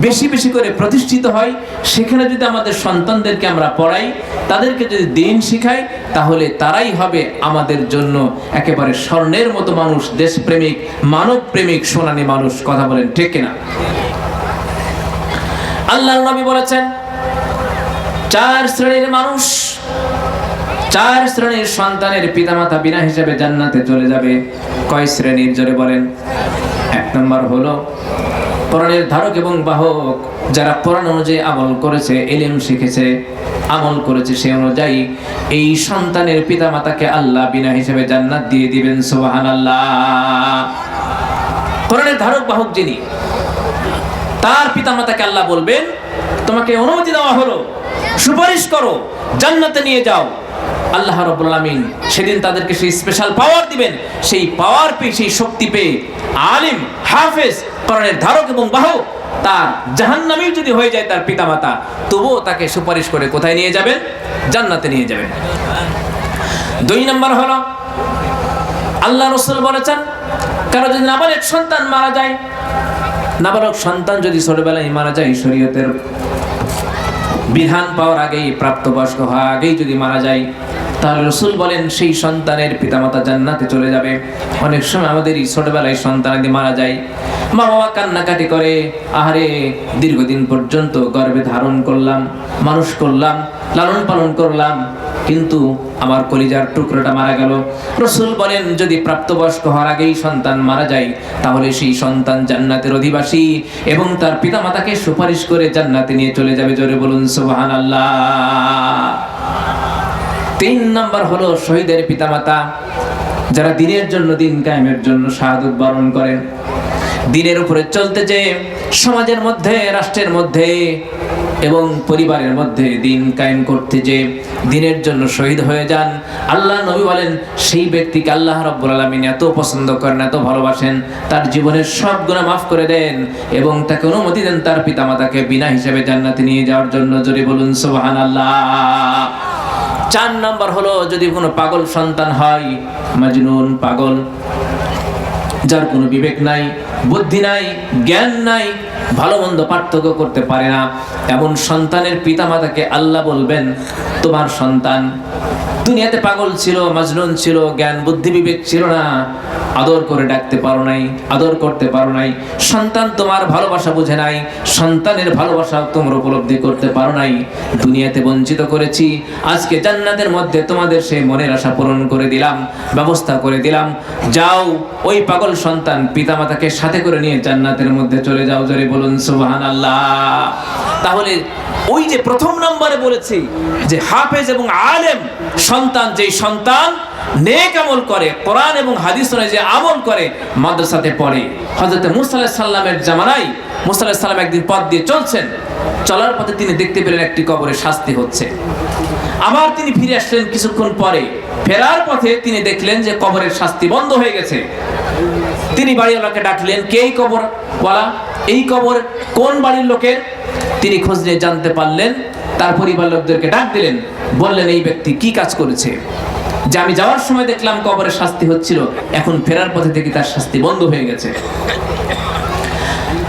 বেশি বেশি করে প্রতিষ্ঠিত হয়, সেখানে যদি আমাদের সন্তানদেরকে আমরা পড়াই, তাদেরকে যদি দিন শিখাই, তাহলে তারাই হবে আমাদের জন্য একেবারে স্বর্ণের মতো মানুষ, দেশপ্রেমিক, মানব প্রেমিক, সোনালী মানুষ, কথা বলেন ঠিক কিনা? আল্লাহর নবী বলেছেন, 4 শ্রেণীর মানুষ, 4 শ্রেণীর সন্তানের পিতামাতা বিনা হিসাবে জান্নাতে চলে যাবে। কয় শ্রেণীর? জোরে বলেন। 1 নম্বর হলো কোরআনের ধারক এবং বাহক, যারা কোরআন অনুযায়ী আমল করেছে, ইলম শিখেছে, আমল করেছে, সে অনুযায়ী এই সন্তানের পিতামাতাকে আল্লাহ বিনা হিসাবে জান্নাত দিয়ে দিবেন। সুবহানাল্লাহ। কোরআনের ধারক বাহক যিনি, তার পিতামাতাকে আল্লাহ বলবেন, তোমাকে অনুমতি দেওয়া হলো, সুপারিশ করো, জান্নাতে নিয়ে যাও। আল্লাহ রাব্বুল আলামিন সেদিন তাদেরকে সেই স্পেশাল পাওয়ার দিবেন। সেই পাওয়ার পেয়ে, সেই শক্তি পেয়ে আলিম, হাফেজ, কোরআনের ধারক এবং বাহক তার জাহান্নামী যদি হয়ে যায় তার পিতামাতা, তবুও তাকে সুপারিশ করে কোথায় নিয়ে যাবেন? জান্নাতে নিয়ে যাবেন। 2 নম্বর হলো আল্লাহ রাসূল বলেছেন, কারো যদি নাবালক সন্তান মারা যায়, নাবালক সন্তান যদি ছোটবেলায় মারা যায়, শরীয়তের বিধান পাওয়ার আগেই, প্রাপ্তবয়স্ক হওয়ার আগেই যদি মারা যায়, তাহলে রাসূল বলেন সেই সন্তানের পিতামাতা জান্নাতে চলে যাবে। অনেক সময় আমাদের এই ছোটবেলায় সন্তান যদি মারা যায়, মা বাবা কান্নাকাটি করে, আহারে দীর্ঘদিন পর্যন্ত গর্ভে ধারণ করলাম, মানুষ করলাম, লালন পালন করলাম, কিন্তু আমার কলিজার টুকরোটা মারা গেল। রাসূল বলেন যদি প্রাপ্তবয়স্ক হওয়ার আগেই সন্তান মারা যায়, তাহলে সেই সন্তান জান্নাতের অধিবাসী এবং তার পিতামাতাকে সুপারিশ করে জান্নাতে নিয়ে চলে যাবে। জোরে বলুন সুবহানাল্লাহ। 3 নম্বর হলো শহীদের পিতামাতা, যারা দিনের জন্য, দিন কায়েমের জন্য শাহাদাত বরণ করেন। দিনের উপরে চলতে যে সমাজের মধ্যে, রাষ্ট্রের মধ্যে এবং পরিবারের মধ্যে দিন কায়েম করতে যে দিনের জন্য শহীদ হয়ে যান, আল্লাহ নবী বলেন সেই ব্যক্তিকে আল্লাহ রাব্বুল আলামিন এত পছন্দ করেন, এত ভালোবাসেন, তার জীবনের সব গুনাহ মাফ করে দেন এবং তাকে অনুমতি দেন তার পিতামাতাকে বিনা হিসাবে জান্নাতে নিয়ে যাওয়ার জন্য। জোরে বলুন সুবহানাল্লাহ। 4 নম্বর হলো যদি কোনো পাগল সন্তান হয়, মাজনুন, পাগল, যার কোনো বিবেক নাই, বুদ্ধি নাই, জ্ঞান নাই, ভালো মন্দ পার্থক্য করতে পারে না, এমন সন্তানের পিতামাতাকে আল্লাহ বলবেন তোমার সন্তান দুনিয়াতে পাগল ছিল, মাজনুন ছিল, জ্ঞান বুদ্ধি বিবেক ছিল না, আদর করে ডাকতে পারো নাই, আদর করতে পারো নাই, সন্তান তোমার ভালোবাসা বুঝে নাই, সন্তানের ভালোবাসা তোমরা উপলব্ধি করতে পারো নাই, দুনিয়াতে বঞ্চিত করেছি, আজকে জান্নাতের মধ্যে তোমাদের সেই মনের আশা পূরণ করে দিলাম, ব্যবস্থা করে দিলাম, যাও ওই পাগল সন্তান পিতামাতাকে সাথে করে নিয়ে জান্নাতের মধ্যে চলে যাও। জোরে বলুন সুবহানাল্লাহ। তাহলে ওই যে প্রথম নম্বরে বলেছি যে হাফেজ এবং আলেম সন্তান, যেই সন্তান নেক আমল করে, কোরআন এবং হাদিস অনুযায়ী যে আমল করে, মাদ্রাসাতে পড়ে। হযরত মুসা আলাইহিস সালামের জামানায় মুসা আলাইহিস সালাম একদিন পথ দিয়ে চলছেন, চলার পথে তিনি দেখতে পেলেন একটি কবরে শাস্তি হচ্ছে। আবার তিনি ফিরে আসলেন কিছুক্ষণ পরে, ফেরার পথে তিনি দেখলেন যে কবরের শাস্তি বন্ধ হয়ে গেছে। তিনি বাড়িওয়ালাকে ডাকলেন, কে এই কবরওয়ালা, এই কবর কোন বাড়ির লোকের? তিনি খোঁজ নিয়ে জানতে পারলেন, তার পরিবার লোকদেরকে ডাক দিলেন, বললেন এই ব্যক্তি কি কাজ করেছে, যে আমি যাওয়ার সময় দেখলাম কবরের শাস্তি হচ্ছিল, এখন ফেরার পথে থেকে তার শাস্তি বন্ধ হয়ে গেছে।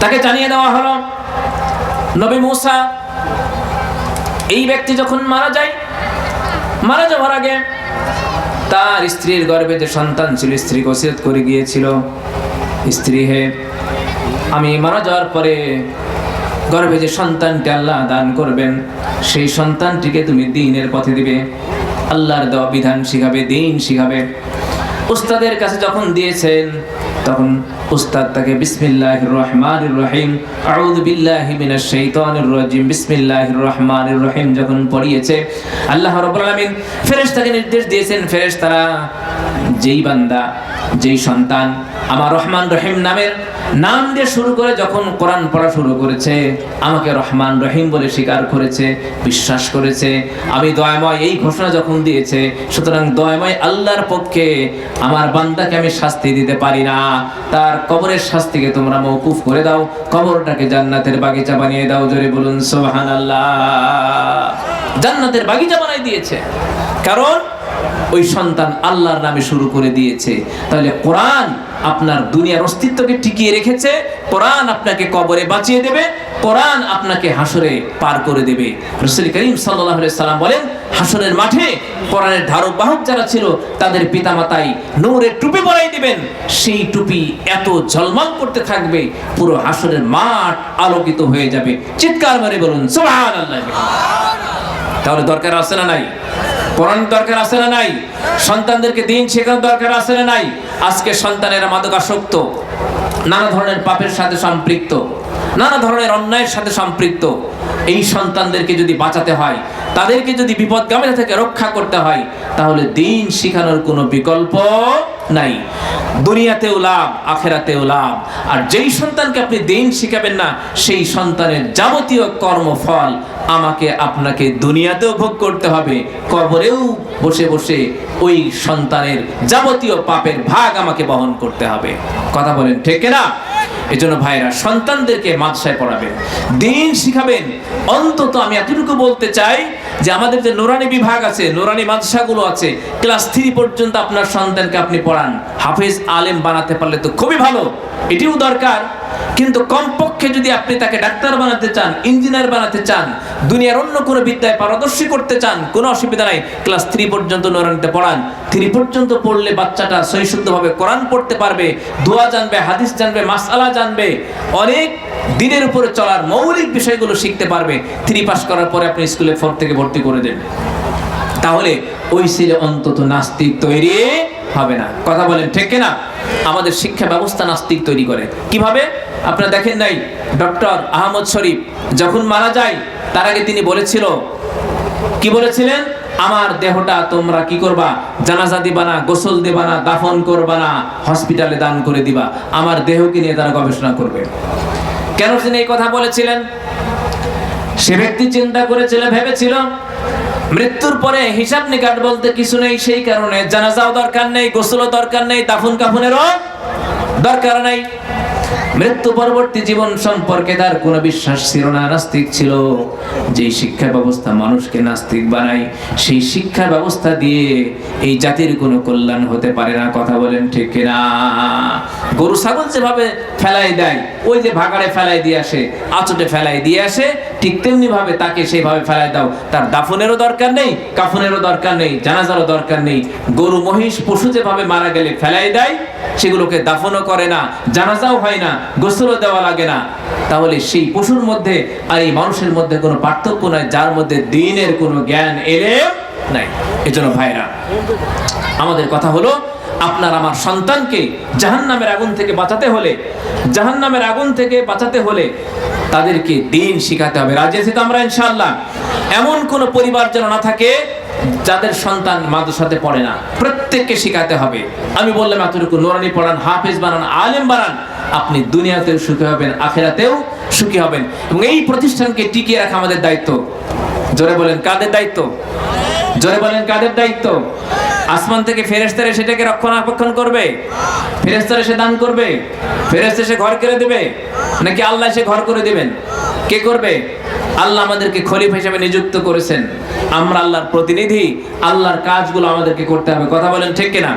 তাকে জানিয়ে দেওয়া হলো নবী মুসা, এই ব্যক্তি যখন মারা যায়, মারা যাওয়ার আগে তার স্ত্রীর গর্ভে যে সন্তান ছিল, স্ত্রীকে ওসিয়ত করে গিয়েছিল, স্ত্রী হে আমি মারা যাওয়ার পরে গর্ভে যে সন্তানটি আল্লাহ দান করবেন, সেই সন্তানটিকে তুমি দ্বীনের পথে দিবে, আল্লাহর দেওয়া বিধান শিখাবে, দ্বীন শিখাবে। উস্তাদের কাছে যখন দিয়েছেন, তখন উস্তাদ তাকে বিসমিল্লাহির রহমানির রহিম, আউযু বিল্লাহি মিনাশ শাইতানির রাজিম, বিসমিল্লাহির রহমানির রহিম যখন পড়িয়েছে, আল্লাহ রাব্বুল আলামিন ফেরেশতাকে নির্দেশ দিয়েছেন, ফেরেশতারা যেই বান্দা, যেই সন্তান আমার রহমান রহিম নামের নাম দিয়ে শুরু করে যখন কোরআন পড়া শুরু করেছে, আমাকে রহমান রহিম বলে স্বীকার করেছে, বিশ্বাস করেছে, আমি দয়াময় এই ঘোষণা যখন দিয়েছে, সুতরাং দয়াময় আল্লাহর পক্ষে আমার বান্দাকে আমি শাস্তি দিতে পারি না, তার কবরের শাস্তিকে তোমরা মওকুফ করে দাও, কবরটাকে জান্নাতের বাগিচা বানিয়ে দাও। জোরে বলুন সুবহানাল্লাহ। জান্নাতের বাগিচা বানিয়ে দিয়েছে, কারণ ওই সন্তান আল্লাহর নামে শুরু করে দিয়েছে। তাহলে কোরআন আপনার দুনিয়ার অস্তিত্বকে টিকিয়ে রেখেছে, কোরআন আপনাকে কবরে বাঁচিয়ে দেবে, কোরআন আপনাকে হাসরে পার করে দেবে। রাসূল করিম সাল্লাল্লাহু আলাইহি সাল্লাম বলেন, হাসরের মাঠে কোরআনের ধারক বাহক যারা ছিল তাদের পিতামাতাই নূরের টুপি পরাই দিবেন, সেই টুপি এত ঝলমল করতে থাকবে, পুরো হাসরের মাঠ আলোকিত হয়ে যাবে। চিৎকার মেরে বলুন সুবহানাল্লাহ। তাহলে দরকার আছে না নাই? কোরআন দরকার আছে না নাই? সন্তানদেরকে দ্বীন শেখানোর দরকার আছে না নাই? আজকে সন্তানেরা মাদকাসক্ত, নানা ধরনের পাপের সাথে সম্পৃক্ত, নানা ধরনের অন্যায়ের সাথে সম্পৃক্ত। এই সন্তানদেরকে যদি বাঁচাতে হয়, তাদেরকে যদি বিপদগামিতা থেকে রক্ষা করতে হয় তাহলে দ্বীন শিখানোর কোনো বিকল্প নাই। দুনিয়াতেও লাভ, আখেরাতেও লাভ। আর যেই সন্তানকে আপনি দ্বীন শিখাবেন না, সেই সন্তানের যাবতীয় কর্মফল আমাকে আপনাকে দুনিয়াতেও ভোগ করতে হবে, কবরেও বসে বসে ওই সন্তানের যাবতীয় পাপের ভাগ আমাকে বহন করতে হবে। কথা বলেন ঠিক না? এজন্য ভাইরা, সন্তানদেরকে মাদ্রাসায় পড়াবেন, দ্বীন শিখাবেন। অন্তত আমি এতটুকু বলতে চাই যে আমাদের যে নুরানি বিভাগ আছে, নুরানি মাদ্রাসাগুলো আছে, ক্লাস 3 পর্যন্ত আপনার সন্তানকে আপনি পড়ান। হাফেজ আলেম বানাতে পারলে তো খুবই ভালো, এটিও দরকার। কিন্তু কমপক্ষে যদি আপনি তাকে ডাক্তার বানাতে চান, ইঞ্জিনিয়ার বানাতে চান, দুনিয়ার অন্য কোনো বিদ্যায় পারদর্শী করতে চান, কোনো অসুবিধা নাই, ক্লাস 3 পর্যন্ত নুরানিতে পড়ান। 3 পর্যন্ত পড়লে বাচ্চাটা সহিশুদ্ধভাবে কোরআন পড়তে পারবে, দোয়া জানবে, হাদিস জানবে, মাসআলা জানবে, অনেক দিনের উপরে চলার মৌলিক বিষয়গুলো শিখতে পারবে। 3 পাস করার পরে আপনি স্কুলে 4 থেকে ভর্তি করে দেন, তাহলে ওই ছেলে অন্তত নাস্তিক তৈরি হবে না। কথা বলেন ঠিক না? আমাদের শিক্ষা ব্যবস্থা নাস্তিক তৈরি করে। কিভাবে? আপনারা দেখেন নাই, ডক্টর আহমদ শরীফ যখন মারা যায় তার আগে তিনি কি বলেছিলেন? আমার দেহটা তোমরা কি করবা? জানাজা দিবা না, গোসল দিবা না, দাফন করবা না, হসপিটালে দান করে দিবা। আমার দেহকে নিয়ে তারা গবেষণা করবে। কেন তিনি এই কথা বলেছিলেন? সে ব্যক্তি চিন্তা করেছিল, ভেবেছিল মৃত্যুর পরে হিসাব নিকাট বলতে কিছু নেই, সেই কারণে জানাজাও দরকার নেই, গোসলও দরকার নেই, দাফন কাফনেরও দরকার নেই। মৃত্যু পরবর্তী জীবন সম্পর্কে তার কোনো বিশ্বাস ছিল না, নাস্তিক ছিল। যে শিক্ষা ব্যবস্থা মানুষকে নাস্তিক বানায়, সেই শিক্ষা ব্যবস্থা দিয়ে এই জাতির কোনো কল্যাণ হতে পারে না। কথা বলেন ঠিক না? গরু ছাগল যেভাবে ফেলাই দেয়, ওই যে ভাগাড়ে ফেলাই দিয়ে আসে, আচটে ফেলাই দিয়ে আসে, ঠিক তেমনি ভাবে তাকে সেইভাবে ফেলাই দাও। তার দাফনেরও দরকার নেই, কাফনেরও দরকার নেই, জানাজারও দরকার নেই। গরু মহিষ পশু যেভাবে মারা গেলে ফেলাই দেয়, সেগুলোকে দাফনও করে না, জানাজাও হয় না, গোসলও দেওয়া লাগে না, তাহলে সেই পশুর মধ্যে আর এই মানুষের মধ্যে কোনো পার্থক্য নাই, যার মধ্যে দ্বীনের কোনো জ্ঞান এলেম নাই। এজন্য ভাইরা, আমাদের কথা হলো, আপনার আমার সন্তানকে জাহান্নামের আগুন থেকে বাঁচাতে হলে তাদেরকে দ্বীন শিখাতে হবে। রাজি আছি তো আমরা ইনশাআল্লাহ? এমন কোন পরিবার যেন না থাকে যাদের সন্তান মাদ্রাসাতে পড়ে না, প্রত্যেককে শিখাতে হবে। আমি বললাম এতটুকু, নুরানি পড়ান, হাফেজ বানান, আলেম বানান, আপনি দুনিয়াতেও সুখী হবেন, আখিরাতেও সুখী হবেন। এবং এই প্রতিষ্ঠানকে টিকিয়ে রাখা আমাদের দায়িত্ব। জোরে বলেন কাদের দায়িত্ব? জোরে বলেন কাদের দায়িত্ব? আসমান থেকে ফেরেশতারা সেটাকে রক্ষণাবেক্ষণ করবে? ফেরেশতারা এসে দান করবে? ফেরেশতা এসে ঘর করে দেবে? নাকি আল্লাহ এসে ঘর করে দিবেন? কে করবে? আল্লাহ আমাদেরকে খলিফা হিসেবে নিযুক্ত করেছেন, আমরা আল্লাহর প্রতিনিধি, আল্লাহর কাজগুলো আমাদেরকে করতে হবে। কথা বলেন ঠিক কিনা?